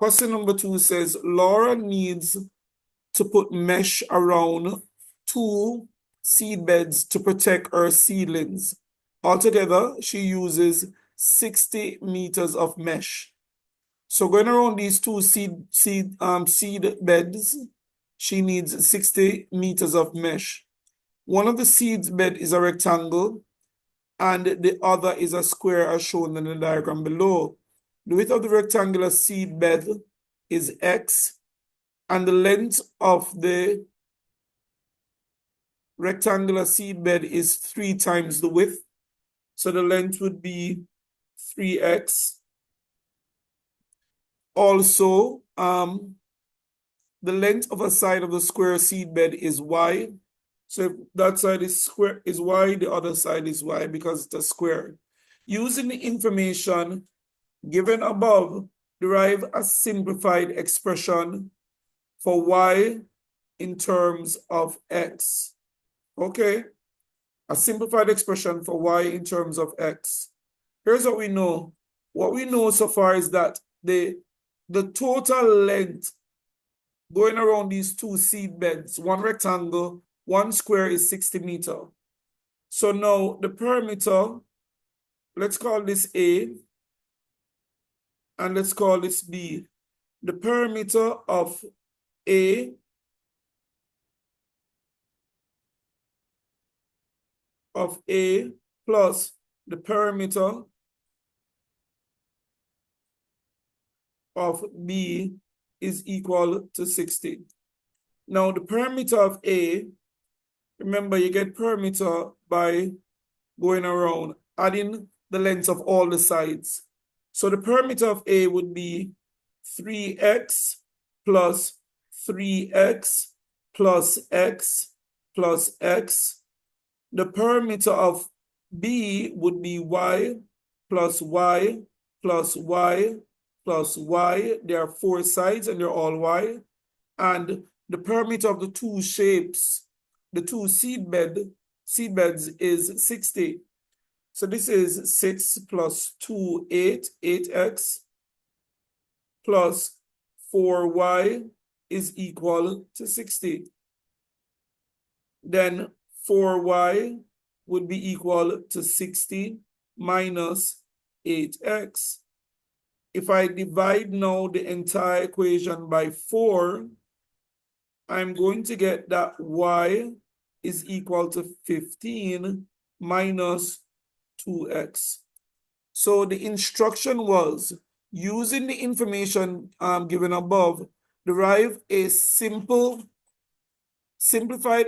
Question number 2 says, Laura needs to put mesh around 2 seed beds to protect her seedlings. Altogether, she uses 60 meters of mesh. So going around these 2 seed beds, she needs 60 meters of mesh. One of the seed bed is a rectangle, and the other is a square as shown in the diagram below. The width of the rectangular seed bed is x, and the length of the rectangular seed bed is 3 times the width. So the length would be 3x. Also, the length of a side of the square seed bed is y. So if that side is y, the other side is y because it's a square. Using the information given above, derive a simplified expression for y in terms of x. Okay, a simplified expression for y in terms of x. Here's what we know. What we know so far is that the total length going around these 2 seed beds, 1 rectangle, 1 square, is 60 meters. So now the perimeter, let's call this A, and let's call this B. The perimeter of A plus the perimeter of B is equal to 60. Now the perimeter of A, remember you get perimeter by going around, adding the length of all the sides. So the perimeter of A would be 3x plus 3x plus x plus x. The perimeter of B would be y plus y plus y plus y. There are 4 sides and they're all y. And the perimeter of the 2 shapes, the 2 seed beds is 60. So this is 6 plus 2, 8, 8x plus 4y is equal to 60. Then 4y would be equal to 60 minus 8x. If I divide now the entire equation by 4, I'm going to get that y is equal to 15 minus 2x. So the instruction was, using the information given above, derive a simplified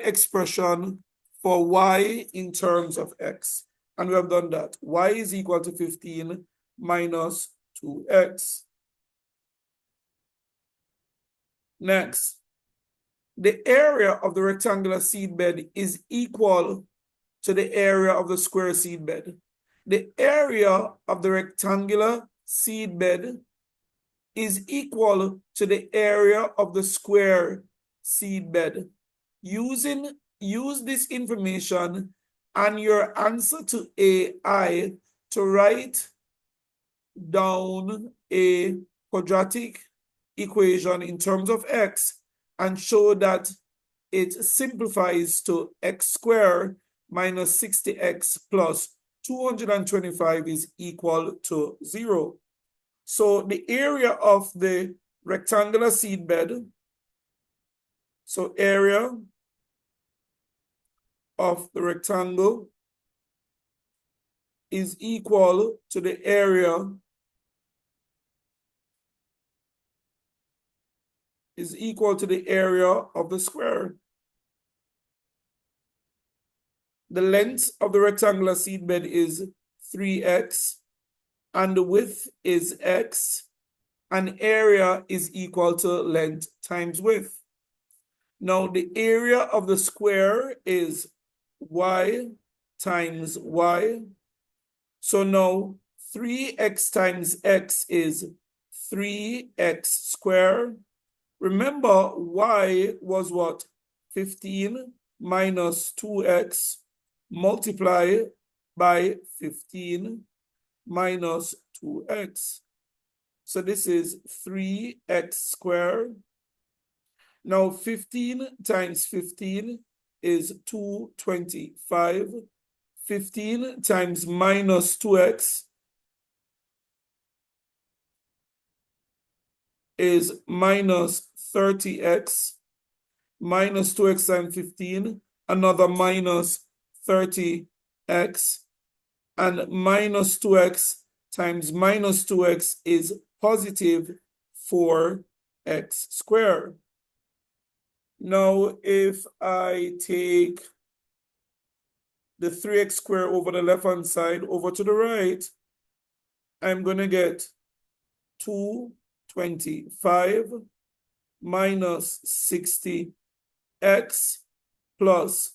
expression for y in terms of x. And we have done that. Y is equal to 15 minus 2x. Next, the area of the rectangular seed bed is equal to the area of the square seed bed. The area of the rectangular seed bed is equal to the area of the square seed bed. Use this information and your answer to AI to write down a quadratic equation in terms of x and show that it simplifies to x squared minus 60x plus 225 is equal to 0. So the area of the rectangular seed bed, so area of the rectangle is equal to the area of the square. The length of the rectangular seed bed is 3x, and the width is x, and area is equal to length times width. Now the area of the square is y times y. So now 3x times x is 3x squared. Remember, y was what? 15 minus 2x multiplied by 15 minus 2x. So this is 3x squared. Now 15 times 15 is 225. 15 times minus 2x is minus 30x. Minus 2x times 15, another minus 30x. And minus 2x times minus 2x is positive 4x squared. Now, if I take the 3x squared over the left-hand side over to the right, I'm going to get 225 minus 60x plus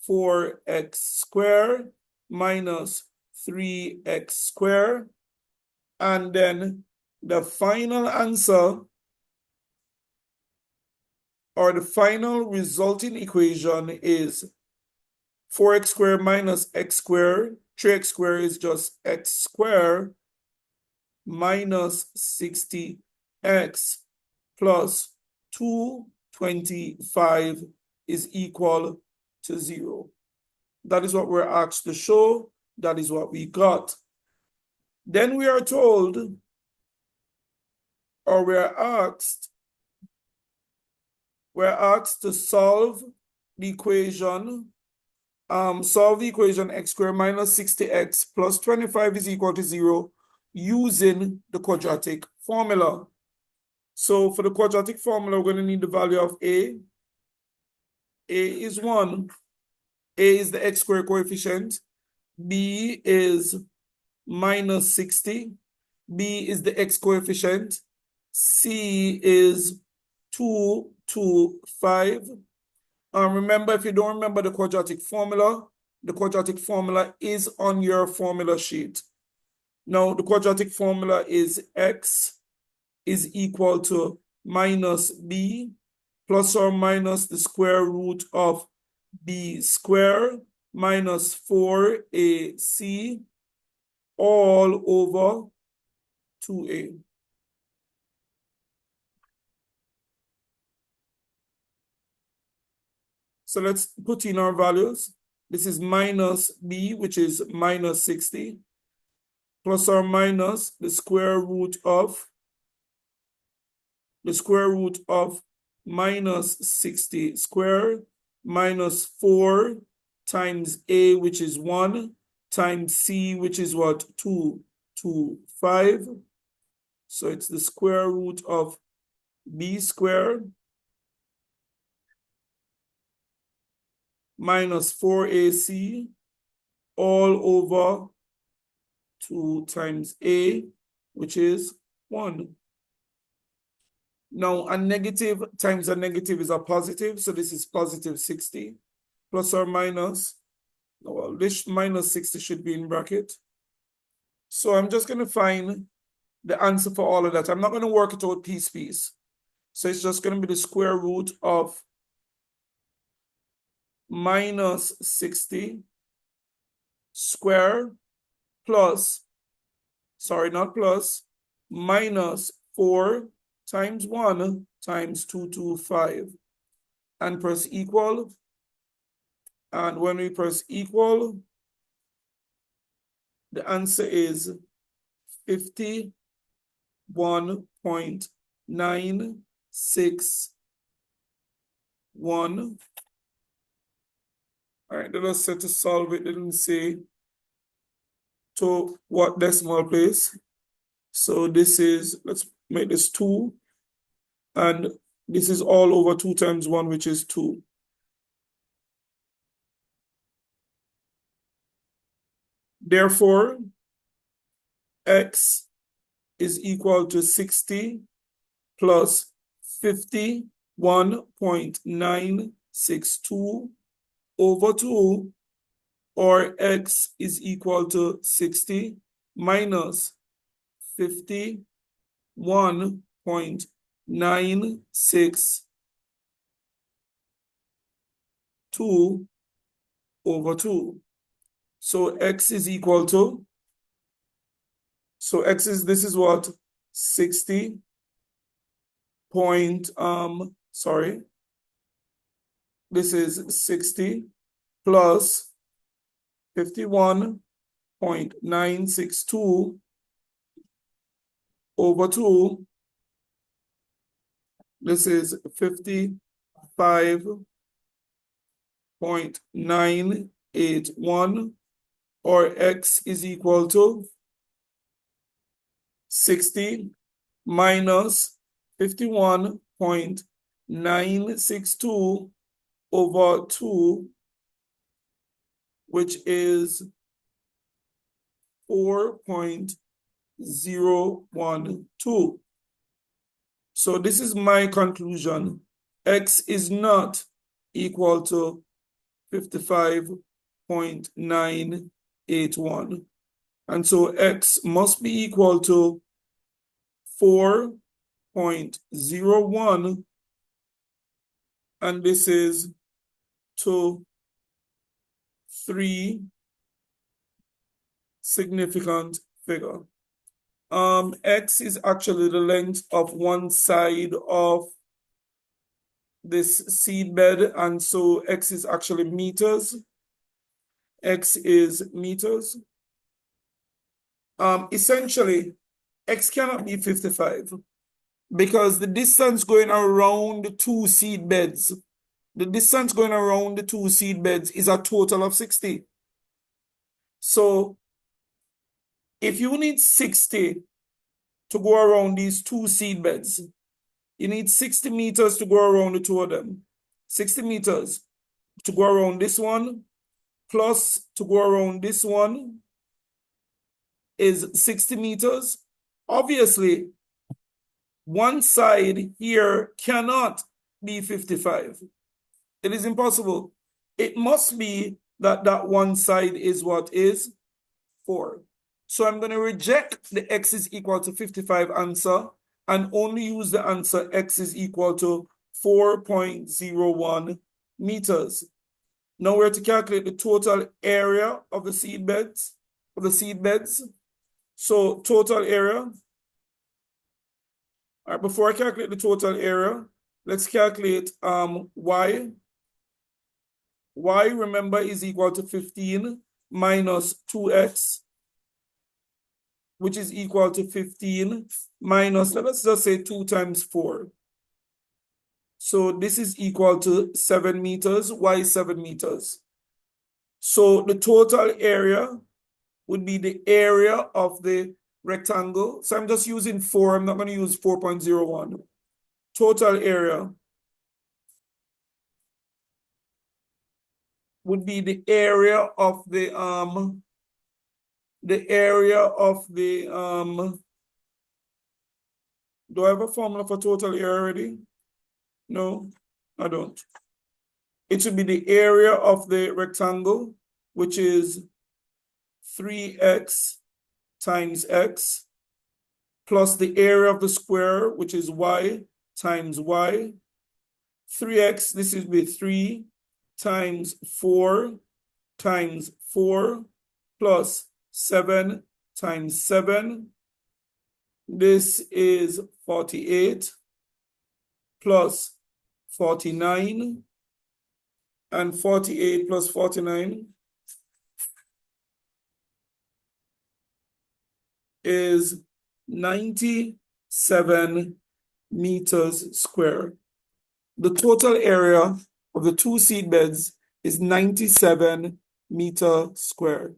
4x squared minus 3x squared. And then the final answer, or the final resulting equation, is 4x squared minus x squared. 3x squared is just x squared minus 60x plus 225 is equal to 0. That is what we're asked to show. That is what we got. Then we are told, or we're asked to solve the equation. Solve the equation x squared minus 60x plus 25 is equal to 0 using the quadratic formula. So for the quadratic formula, we're going to need the value of a. A is 1. A is the x squared coefficient. B is minus 60. B is the x coefficient. C is 225. Remember, if you don't remember the quadratic formula is on your formula sheet. Now, the quadratic formula is x is equal to minus b plus or minus the square root of b squared minus 4ac all over 2a. So let's put in our values. This is minus b, which is minus 60, plus or minus the square root of minus 60 squared minus 4 times a, which is 1, times c, which is what? 225. So it's the square root of b squared minus 4ac all over 2 times a, which is 1. Now, a negative times a negative is a positive, so this is positive 60, plus or minus, well, this minus 60 should be in bracket. So I'm just going to find the answer for all of that. I'm not going to work it out piece. So it's just going to be the square root of minus 60 square plus, sorry, not plus, minus 4 times 1 times 225. And press equal. And when we press equal, the answer is 51.961. All right, let us say to solve it. They didn't say to what decimal place. So this is, let's make this 2. And this is all over 2 times 1, which is 2. Therefore, x is equal to 60 plus 51.962 over 2, or x is equal to 60 minus 51.962 over 2. So x is equal to, this is what? 60 this is 60 plus 51.962 over 2. This is 55.981, or x is equal to 60 minus 51.962 over 2, which is 4.012. So this is my conclusion. X is not equal to 55.981. And so X must be equal to 4.01, and this is to 3 significant figure. X is actually the length of one side of this seed bed, and so X is actually meters. X is meters. Essentially, X cannot be 55 because the distance going around the two seed beds, is a total of 60. So if you need 60 to go around these two seed beds, you need 60 meters to go around the two of them. 60 meters to go around this one, plus to go around this one is 60 meters. Obviously, one side here cannot be 55. It is impossible. It must be that that one side is what is 4. So I'm going to reject the x is equal to 55 answer and only use the answer x is equal to 4.01 meters. Now we're to calculate the total area of the seed beds. So total area. All right, before I calculate the total area, let's calculate y. Y, remember, is equal to 15 minus 2x, which is equal to 15 minus, let's just say 2 times 4. So this is equal to 7 meters, y is 7 meters. So the total area would be the area of the rectangle. So I'm just using 4, I'm not going to use 4.01. Total area would be the area of the do I have a formula for total area already? No, I don't. It should be the area of the rectangle, which is 3x times x, plus the area of the square, which is y times y. 3x, this would be 3 times 4 times 4 plus 7 times 7. This is 48 plus 49, and 48 plus 49 is 97 meters square. The total area of the two seed beds is 97 meters square.